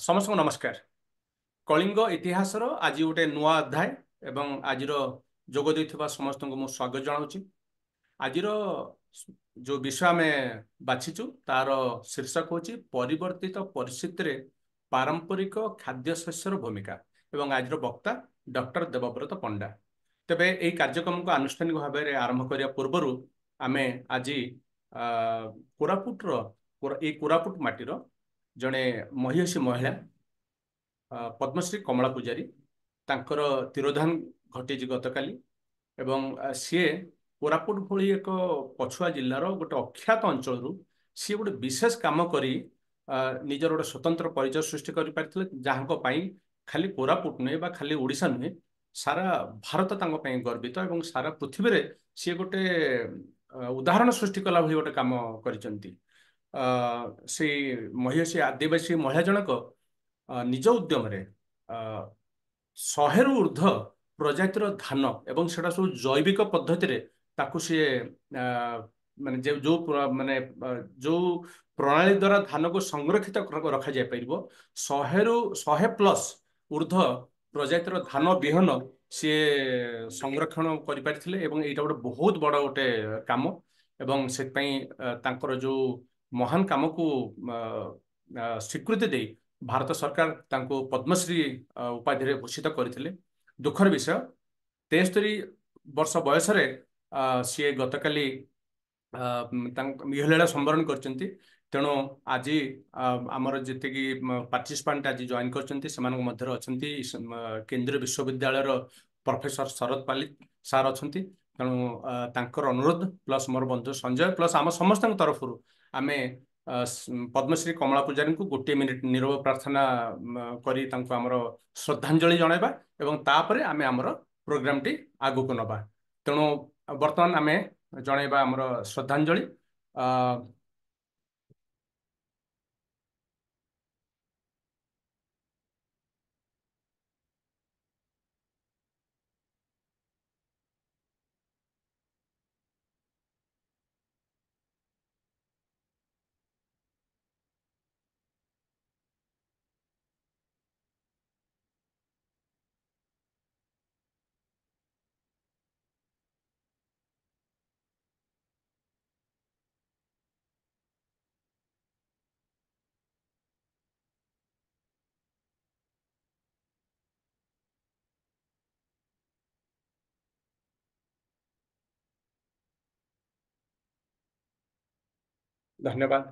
ସମସ୍ତଙ୍କୁ ନମସ୍କାର। କଳିଙ୍ଗ ଇତିହାସର ଆଜି ଗୋଟେ ନୂଆ ଅଧ୍ୟାୟ ଏବଂ ଆଜିର ଯୋଗ ଦେଇଥିବା ସମସ୍ତଙ୍କୁ ମୁଁ ସ୍ୱାଗତ ଜଣାଉଛି। ଆଜିର ଯୋଉ ବିଷୟ ଆମେ ବାଛିଛୁ ତାର ଶୀର୍ଷକ ହେଉଛି ପରିବର୍ତ୍ତିତ ପରିସ୍ଥିତିରେ ପାରମ୍ପରିକ ଖାଦ୍ୟଶସ୍ୟର ଭୂମିକା ଏବଂ ଆଜିର ବକ୍ତା ଡକ୍ଟର ଦେବବ୍ରତ ପଣ୍ଡା। ତେବେ ଏହି କାର୍ଯ୍ୟକ୍ରମକୁ ଆନୁଷ୍ଠାନିକ ଭାବରେ ଆରମ୍ଭ କରିବା ପୂର୍ବରୁ ଆମେ ଆଜି କୋରାପୁଟର ଏଇ କୋରାପୁଟ ମାଟିର ଜଣେ ମହିୟସୀ ମହିଳା ପଦ୍ମଶ୍ରୀ କମଳା ପୂଜାରୀ ତାଙ୍କର ତିରୋଧାନ ଘଟିଛି ଗତକାଲି ଏବଂ ସିଏ କୋରାପୁଟ ଭଳି ଏକ ପଛୁଆ ଜିଲ୍ଲାର ଗୋଟେ ଅଖ୍ୟାତ ଅଞ୍ଚଳରୁ ସିଏ ଗୋଟେ ବିଶେଷ କାମ କରି ନିଜର ଗୋଟେ ସ୍ୱତନ୍ତ୍ର ପରିଚୟ ସୃଷ୍ଟି କରିପାରିଥିଲେ, ଯାହାଙ୍କ ପାଇଁ ଖାଲି କୋରାପୁଟ ନୁହେଁ ବା ଖାଲି ଓଡ଼ିଶା ନୁହେଁ, ସାରା ଭାରତ ତାଙ୍କ ପାଇଁ ଗର୍ବିତ ଏବଂ ସାରା ପୃଥିବୀରେ ସିଏ ଗୋଟେ ଉଦାହରଣ ସୃଷ୍ଟି କଲା ଭଳି ଗୋଟେ କାମ କରିଛନ୍ତି। ସେଇ ମହିୟସୀ ଆଦିବାସୀ ମହିଳା ଜଣକ ନିଜ ଉଦ୍ୟମରେ 100ରୁ ଉର୍ଦ୍ଧ୍ୱ ପ୍ରଜାତିର ଧାନ ଏବଂ ସେଟା ସବୁ ଜୈବିକ ପଦ୍ଧତିରେ ତାକୁ ସିଏ ମାନେ ଯୋଉ ପ୍ରଣାଳୀ ଦ୍ଵାରା ଧାନକୁ ସଂରକ୍ଷିତ ରଖାଯାଇପାରିବ 100+, ଉର୍ଦ୍ଧ୍ୱ ପ୍ରଜାତିର ଧାନ ବିହନ ସିଏ ସଂରକ୍ଷଣ କରିପାରିଥିଲେ ଏବଂ ଏଇଟା ଗୋଟେ ବହୁତ ବଡ଼ ଗୋଟେ କାମ ଏବଂ ସେଥିପାଇଁ ତାଙ୍କର ଯୋଉ ମହାନ କାମକୁ ସ୍ୱୀକୃତି ଦେଇ ଭାରତ ସରକାର ତାଙ୍କୁ ପଦ୍ମଶ୍ରୀ ଉପାଧିରେ ଭୂଷିତ କରିଥିଲେ। ଦୁଃଖର ବିଷୟ, 73 ବର୍ଷ ବୟସରେ ସିଏ ଗତକାଲି ତାଙ୍କ ଇହଲୀଳା ସମ୍ବରଣ କରିଛନ୍ତି। ତେଣୁ ଆଜି ଆମର ଯେତିକି ପାର୍ଟିସିପାଣ୍ଟ ଆଜି ଜଏନ୍ କରିଛନ୍ତି ସେମାନଙ୍କ ମଧ୍ୟରେ ଅଛନ୍ତି କେନ୍ଦ୍ରୀୟ ବିଶ୍ୱବିଦ୍ୟାଳୟର ପ୍ରଫେସର ଶରତ ପାଲିତ ସାର୍ ଅଛନ୍ତି। ତେଣୁ ତାଙ୍କର ଅନୁରୋଧ ପ୍ଲସ୍ ମୋର ବନ୍ଧୁ ସଞ୍ଜୟ ପ୍ଲସ୍ ଆମ ସମସ୍ତଙ୍କ ତରଫରୁ ଆମେ ପଦ୍ମଶ୍ରୀ କମଳା ପୂଜାରୀଙ୍କୁ 1 ମିନିଟ୍ ନିରବ ପ୍ରାର୍ଥନା କରି ତାଙ୍କୁ ଆମର ଶ୍ରଦ୍ଧାଞ୍ଜଳି ଜଣାଇବା ଏବଂ ତାପରେ ଆମେ ଆମର ପ୍ରୋଗ୍ରାମଟି ଆଗକୁ ନବା। ତେଣୁ ବର୍ତ୍ତମାନ ଆମେ ଜଣାଇବା ଆମର ଶ୍ରଦ୍ଧାଞ୍ଜଳି। ଧନ୍ୟବାଦ।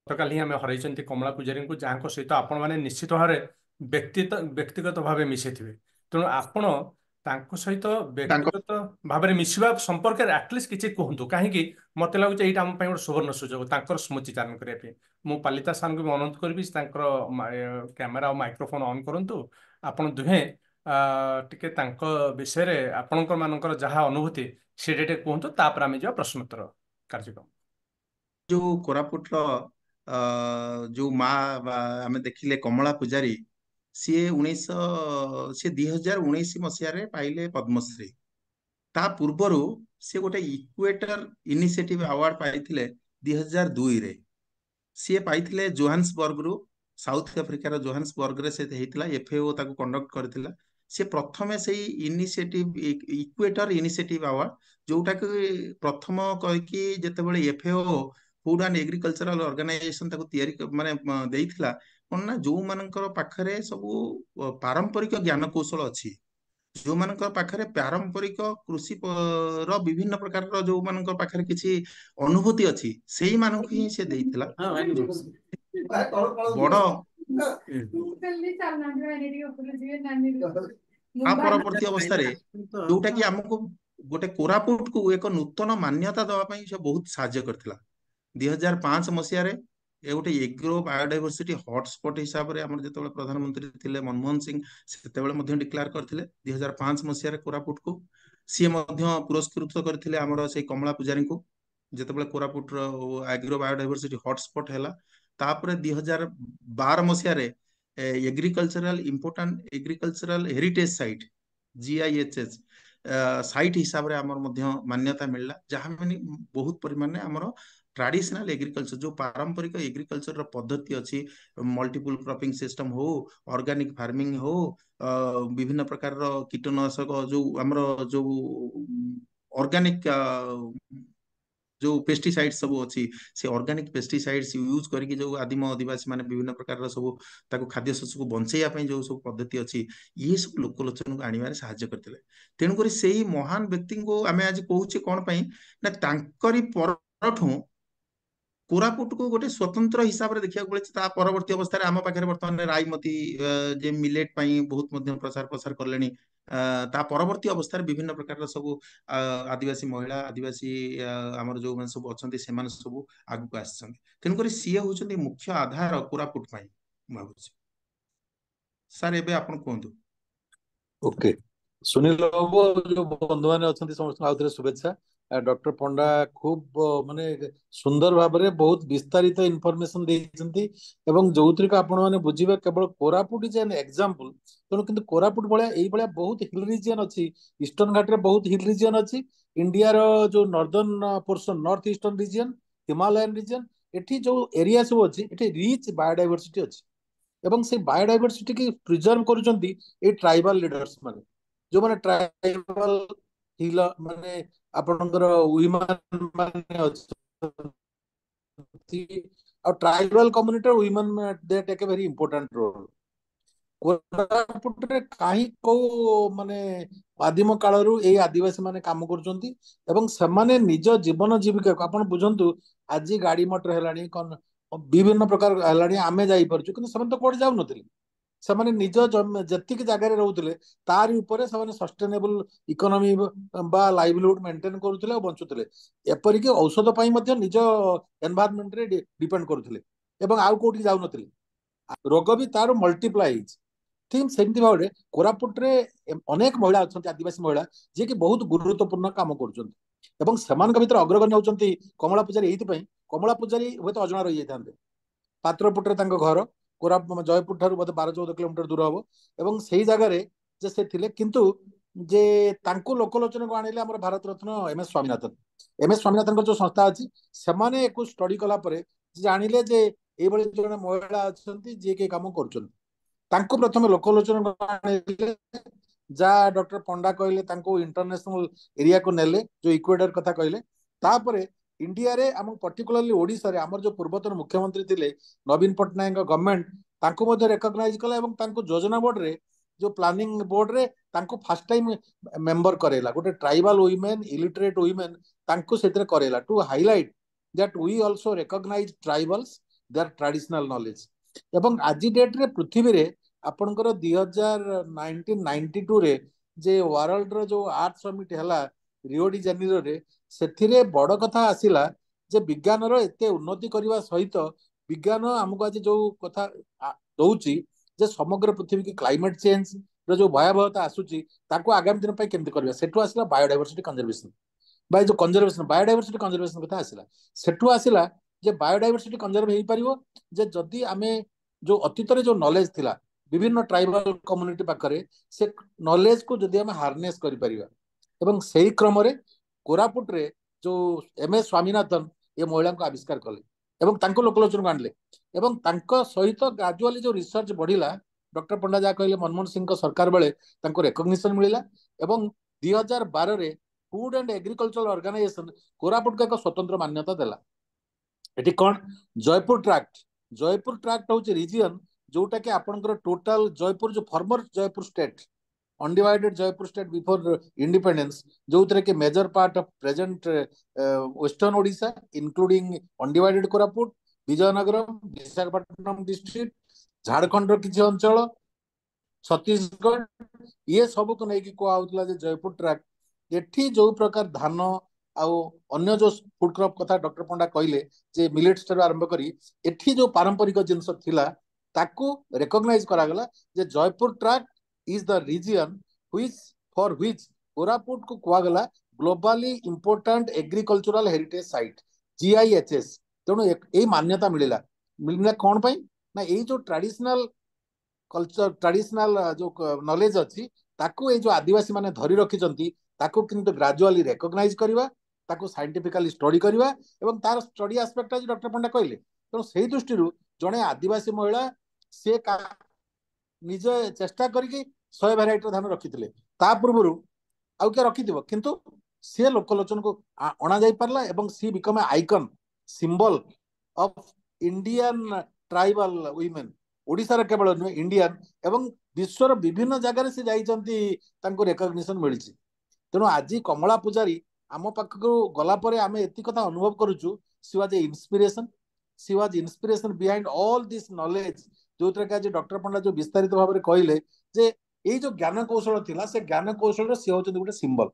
ଗତକାଲି ଆମେ ହରାଇଛନ୍ତି କମଳା ପୂଜାରୀଙ୍କୁ, ଯାହାଙ୍କ ସହିତ ଆପଣମାନେ ନିଶ୍ଚିତ ଭାବରେ ବ୍ୟକ୍ତିଗତ ଭାବେ ମିଶିଥିବେ। ତେଣୁ ଆପଣ ତାଙ୍କ ସହିତ ତାଙ୍କ ବ୍ୟକ୍ତିଗତ ଭାବରେ ମିଶିବା ସମ୍ପର୍କରେ ଆଟଲିଷ୍ଟ କିଛି କୁହନ୍ତୁ। କାହିଁକି ମତେ ଲାଗୁଛି ଏଇଟା ଆମ ପାଇଁ ଗୋଟେ ସୁବର୍ଣ୍ଣ ସୁଯୋଗ ତାଙ୍କର ସ୍ମୃତି ଚାରଣ କରିବା ପାଇଁ। ମୁଁ ପାଲିତା ସାର୍ଙ୍କୁ ବି ଅନୁରୋଧ କରିବି ତାଙ୍କର କ୍ୟାମେରା ଆଉ ମାଇକ୍ରୋଫୋନ ଅନ୍ କରନ୍ତୁ। ଆପଣ ଦୁହେଁ ଟିକେ ତାଙ୍କ ବିଷୟରେ ଆପଣଙ୍କ ମାନଙ୍କର ଯାହା ଅନୁଭୂତି ସେଇଟା ଟିକେ କୁହନ୍ତୁ, ତାପରେ ଆମେ ଯିବା ପ୍ରଶ୍ନୋତ୍ତର କାର୍ଯ୍ୟକ୍ରମ। ଯୋଉ କୋରାପୁଟର ଯୋଉ ମା ବା ଆମେ ଦେଖିଲେ କମଳା ପୂଜାରୀ, ସିଏ 2019 ମସିହାରେ ପାଇଲେ ପଦ୍ମଶ୍ରୀ। ତା ପୂର୍ବରୁ ସେ ଗୋଟେ ଇକ୍ୱେଟର ଇନିସିଏଟିଭ ଆୱାର୍ଡ ପାଇଥିଲେ 2002ରେ। ସିଏ ପାଇଥିଲେ ଜୋହାନ୍ସବର୍ଗରୁ, ସାଉଥ ଆଫ୍ରିକାର ଜୋହାନ୍ସବର୍ଗରେ ସେ ହେଇଥିଲା, ଏଫଏଓ ତାକୁ କଣ୍ଡକ୍ଟ କରିଥିଲା। ସେ ପ୍ରଥମେ ସେଇ ଇକ୍ୱେଟର ଇନିସିଏଟିଭ ଆୱାର୍ଡ, ଯୋଉଟାକୁ ପ୍ରଥମ କହିକି ଯେତେବେଳେ FAO food and agricultural organisation ତାକୁ ତିଆରି ଦେଇଥିଲା, କଣ ନା ଯୋଉମାନଙ୍କର ପାଖରେ ସବୁ ପାରମ୍ପରିକ ଜ୍ଞାନ କୌଶଳ ଅଛି, ଯୋଉମାନଙ୍କ ପାଖରେ ପାରମ୍ପରିକ କୃଷି ର ବିଭିନ୍ନ ପ୍ରକାରର ଯୋଉମାନଙ୍କ ପାଖରେ କିଛି ଅନୁଭୂତି ଅଛି, ସେଇମାନଙ୍କୁ ହିଁ ସେ ଦେଇଥିଲା। ବଡ ଆ ପରବର୍ତ୍ତୀ ଅବସ୍ଥାରେ ଯୋଉଟା କି ଆମକୁ ଗୋଟେ କୋରାପୁଟକୁ ଏକ ନୂତନ ମାନ୍ୟତା ଦେବା ପାଇଁ ସେ ବହୁତ ସାହାଯ୍ୟ କରିଥିଲା। 2005 ମସିହାରେ ଏ ଗୋଟେ ଏଗ୍ରୋ ବାୟୋଡାଇଭର୍ସିଟି ହଟସ୍ପଟ ହିସାବରେ ଆମର ଯେତେବେଳେ ପ୍ରଧାନମନ୍ତ୍ରୀ ଥିଲେ ମନମୋହନ ସିଂ, ସେତେବେଳେ ମଧ୍ୟ ଡିକ୍ଲେୟାର କରିଥିଲେ 2005 ମସିହାରେ କୋରାପୁଟକୁ। ସିଏ ମଧ୍ୟ ପୁରସ୍କୃତ କରିଥିଲେ ଆମର ସେଇ କମଳା ପୂଜାରୀଙ୍କୁ, ଯେତେବେଳେ କୋରାପୁଟର ଆଗ୍ରୋ ବାୟୋଡାଇଭର୍ସିଟି ହଟସ୍ପଟ ହେଲା। ତାପରେ 2012 ମସିହାରେ important agricultural heritage site GIHS site ହିସାବରେ ଆମର ମଧ୍ୟ ମାନ୍ୟତା ମିଳିଲା, ଯାହା ମାନେ ବହୁତ ପରିମାଣରେ ଆମର ट्राडिशनल एग्रीकल्चर जो पारंपरिक एग्रीकल्चर पद्धति अच्छी मल्टीपल क्रॉपिंग सिस्टम हो ऑर्गेनिक फार्मिंग हो विभिन्न प्रकार कीटनाशक जो हमर जो ऑर्गेनिक जो पेस्टिसाइड सब अच्छी से ऑर्गेनिक पेस्टिसाइड्स यूज करके जो आदिम आदिवासी माने विभिन्न प्रकार सब ताको खाद्य शस्य को बंचेया ପାଇଁ जो सब पद्धति अच्छी ये सब लोकलोचन को आनिबारे साहाय्य करथिले तेणुकरी सेही महान व्यक्ति को आमे आज कहूचे कोन पई ना तांकरी परठू कोरापुट को गोटे स्वतंत्र हिसाब से देखा मिले परवर्ती अवस्था आम पाखे बर्तमान राईमती जे मिलेट बहुत मध्य प्रचार प्रसार कले परवर्ती अवस्था विभिन्न प्रकार सब आदिवासी महिला आदिवासी आमर जो मैंने सब अच्छा से सब आगू तेणुक सी हूँ मुख्य आधार कोरापुट भावुँ सार एवं आप कहतु ओके सुनील बाबू जो बंधु मैंने अच्छा समस्त आउ थे शुभेच्छा डॉक्टर पंडा खूब माने सुंदर भाव में बहुत विस्तारित इनफॉरमेशन देइछंती एवं जोत्रिक आपण माने बुझिबे केवल कोरापुट इज एन एग्जांपल तेणु किंतु कोरापुट भलिया एई भलिया बहुत हिल रीजन अछि ईस्टर्न घाट रे बहुत हिल रीजन अछि इंडिया रो जो northern portion north eastern region Himalayan region एठी जो एरिया सब अछि एठी रिच बायोडायवर्सिटी अछि एवं से बायोडायवर्सिटी की प्रिजर्व करूछंती ए ट्राइबल लीडर्स माने जो माने ट्राइबल हिल माने आपनकर वुमेन माने अछंती और tribal community women they take a very important role Koraput रे काहे को माने आदिम कालरू ए आदिवासी माने काम करूछंती एवं समाने निज जीवन जीविका को आपण बुझंतु आज गाड़ी मोटर हेलानी कोन विभिन्न प्रकार हेलानी आमे जाई परछु किंतु समान तो कोड जाउ नथिले ସେମାନେ ନିଜ ଯେତିକି ଜାଗାରେ ରହୁଥିଲେ ତାରି ଉପରେ ସେମାନେ ସଷ୍ଟେନେବଲ ଇକୋନୋମି ବା ଲାଇଭଲିହୁଡ ମେଣ୍ଟେନ କରୁଥିଲେ ଆଉ ବଞ୍ଚୁଥିଲେ ଏପରିକି ଔଷଧ ପାଇଁ ମଧ୍ୟ ନିଜ ଏନଭାୟରମେଣ୍ଟରେ ଡିପେଣ୍ଡ କରୁଥିଲେ ଏବଂ ଆଉ କୋଉଠି ଯାଉନଥିଲେ ରୋଗ ବି ତାର ମଲ୍ଟିପ୍ଲାଏ ହେଇଛି ଠିକ ସେମିତି ଭାବରେ କୋରାପୁଟରେ ଅନେକ ମହିଳା ଅଛନ୍ତି ଆଦିବାସୀ ମହିଳା ଯିଏକି ବହୁତ ଗୁରୁତ୍ୱପୂର୍ଣ୍ଣ କାମ କରୁଛନ୍ତି ଏବଂ ସେମାନଙ୍କ ଭିତରେ ଅଗ୍ରଗଣ୍ୟ ହେଉଛନ୍ତି କମଳା ପୂଜାରୀ ଏଇଥିପାଇଁ କମଳା ପୂଜାରୀ ହୁଏତ ଅଜଣା ରହିଯାଇଥାନ୍ତେ ପାତ୍ରପୁଟରେ ତାଙ୍କ ଘର जयपुर ठार बोधे 12-14 किलोमीटर दूर हम एवं से जगार से थे किंतु जे तांको लोकलोचन को आनिले हमर भारत रत्न एम एस स्वामीनाथन जो संस्था अच्छी से स्टडी कला जानिले जे एभली जने महिला अच्छा जी के काम कर प्रथम लोकलोचन को आनिले जा डॉक्टर पंडा कहले इंटरनेशनल एरिया को नेले जो इक्वेटर कथा कहले तापरे इंडिया रे हम पर्टिकुलरली ओडिशा रे हमर जो पूर्वतन मुख्यमंत्री थिले नवीन पटनायक गवर्नमेंट तांको मध्ये रिकॉग्नाइज कला एवं तांको योजना बोर्ड रे जो प्लानिंग बोर्ड रे तांको फर्स्ट टाइम मेंबर करेला गोटे ट्राइबल वुमेन इलिटरेट वुमेन तांको सेतरे करेला to highlight that we also recognise tribals their traditional knowledge एवं आज डेट रे पृथ्वी रे आपनकर 1992 रे जे वर्ल्ड रो जो आर्ट समिट हला रियो डी जेनेरो रे से बड़ कथा आसला जे विज्ञान एते उन्नति करने सहित विज्ञान आमको आज जो कथा दौची जे समग्र पृथ्वी की क्लाइमेट चेंज जो भयावहता आसूची ताको आगामी दिन पे केमती करबा सेठु आसला बायोडायवर्सिटी कंजर्वेशन बाय जो कंजर्वेशन बायोडायवर्सिटी कंजर्वेशन कथा आसला सेठु आसला जे बायोडायवर्सिटी कंजर्व हेई परिबो जे जदी आमे जो अतीत रे जो नॉलेज थिला विभिन्न ट्राइबल कम्युनिटी पाखरे से नॉलेज को जदी आमे हार्नेस करि परिबा एवं सेही क्रम रे कोरापुट रे जो एम एस स्वामीनाथन ये महिला को आविष्कार कले एवं तांको लोकलोचन को आनले एवं तांको सहित ग्रेजुअली जो रिसर्च बढ़िला डॉक्टर पंडा जा कहले मनमोहन सिंह सरकार बेले तांको रिकॉग्निशन मिलिला एवं 2012 रे food and agriculture organisation Koraput को एक स्वतंत्र मान्यता देला एटी कोन जयपुर ट्रैक्ट होची रीजन जोटा कि आपनकर टोटल जयपुर जो former Jaipur state undivided Jaipur state before independence जो थे कि major part of present western Odisha including undivided Koraput Vizianagaram Visakhapatnam district Jharkhand किसी अंचल छत्तीसगढ़ ये सब को लेकिन कहला जयपुर ट्रैक्ट एठी जो प्रकार धान आउ अन्य जो फूड क्रॉप कथा डॉक्टर पंडा कहले जे मिलेट्स ठार आरंभ करी एठी जो पारंपरिक जिनस थिला ताकू रिकॉग्नाइज करागला जे Jeypore tract is the region which Koraput को कहगला globally important agricultural heritage site GIHS तेणु ए मान्यता मिलला कौन पाई ना ये जो ट्रेडिशनल कल्चर ट्रेडिशनल जो नॉलेज अच्छी ताकू ये जो आदिवासी माने धरी रखिचंती ताकू किंतु ग्रेजुअली रिकॉग्नाइज करबा ताको साइंटिफिकली स्टडी करवा एवं तार स्टडी एस्पेक्ट आज डॉक्टर पंडा कहले तेणु से दृष्टि जड़े आदिवासी महिला सी निजे चेष्टा करके 100 भेराइटर धान रखी ता पूर्व आउ क्या रखि किंतु सी लोकलोचन को अणा जाई पारला एवं she become a icon symbol of Indian tribal women ओडिशार केवल नुहे इंडियन एवं विश्वर विभिन्न जगह से जाइछंती तांको रिकॉग्निशन मिली तेणु आज कमला पूजारी आम पाखक गला परे आमे एति कथा अनुभव करूछु she was a inspiration she was inspiration behind all this knowledge जो कि आज डॉक्टर पंडा जो विस्तारित भाव में कहले जे ये जो ज्ञान कौशल थिला से ज्ञान कौशल सी होचंती गोटे सिंबल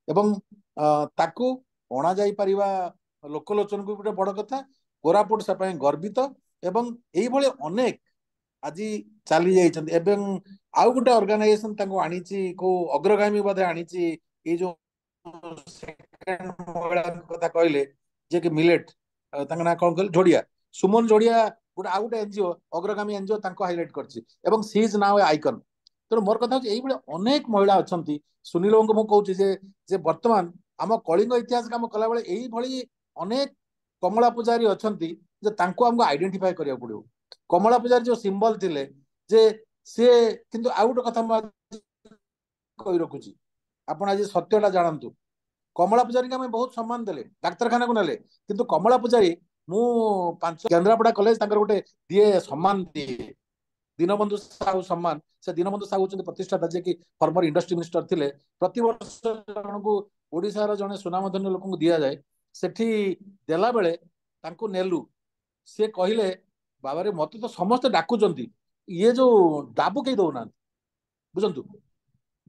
एवं ताकू अणा जाई परिबा लोकलोचन को गोटे बड़ कथा कोरापुट से गर्वित एवं एई भले अनेक आज चली जाइछंती एवं आउ गोटे ऑर्गेनाइजेशन तांको आनीची को अग्रगामी बधे आनीची ए जो सेकंड महिला कथा कहले जे कि मिलेट तांका ना कोन कहले जोड़िया सुमन जोड़िया गोटे आउ गोटे एनजीओ अग्रगामी एनजीओ तांको हाइलाइट करछि एवं सी इज नाउ ए आइकन तेणु मोर कथा एई भले अनेक महिला अछंती सुनील को मु कहूछि जे वर्तमान आम कलिंग इतिहास काम कला बेले एई भली अनेक कमला पूजारी अछंती जे तांको हमको आइडेंटिफाई करिया पड़ियो कमला पूजारी जो सिंबल थिले जे से किंतु आउ गोटे कथा कहि रखुछि आपण आज सत्यटा जानतु कमला पूजारी के बहुत सम्मान देले डाक्तरखाना को नेले किंतु कमला पूजारी मु 5 केंद्रापड़ा कॉलेज तांकर गोटे दिए सम्मान दिए दीनबंधु साहू सम्मान से दीनबंधु साहू होचंती प्रतिष्ठाता जे कि फॉर्मर इंडस्ट्री मिनिस्टर थिले प्रति वर्ष जनकू ओडिसा रो जने सुनामधन्य लोक को दिया जाए सेठी देला बेले तांको नेलु से कहिले बाबा रे मते तो समस्त डाकुचंती ये जो दाबु कई दउना बुझंतु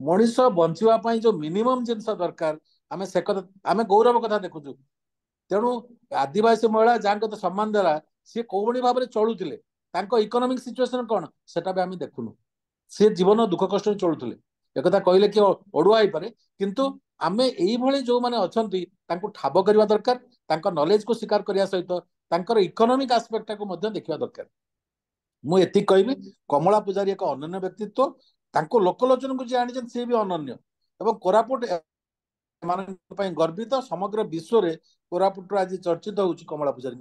मनीष बंचिवा पई जो मिनिमम जिंस दरकार आमे से कथा आमे गौरव कथा देखुछु तेणु आदिवासी महिला जहाँ तो सम्मान देला सी कौन भाव में चलुले इकोनॉमिक सिचुएशन कौन सेटा भी आम देखुनु सी जीवन दुख कष्ट चलुले एक कहले कि अड़ुआ हो पारे किंतु आम यही जो मैंने अच्छा ठाब करवा दरकार नॉलेज को स्वीकार करने सहित इकोनॉमिक आस्पेक्ट को देखा दरकार मुझे कहबी कमला पूजारी एक अनन्य व्यक्तित्व लोकलोचन को जी आनी सी भी अनन्य एवं कोरापुट गर्वित समग्र विश्व में कोरापुट आज चर्चित होउछि कमला पूजारी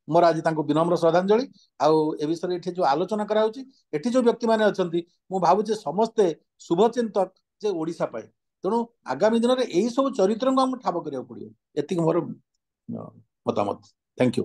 मोर आज विनम्र श्रद्धांजलि आउ ए विषय एठी जो आलोचना करा होउछि एठी जो व्यक्ति माने अछंती मु भाबुछि समस्ते शुभचिंतक जे ओडिसा पाए तेणु आगामी दिन में यही सब चरित्र को हम ठाब करिया पड़ियो एतिक मोर मतामत थैंक यू।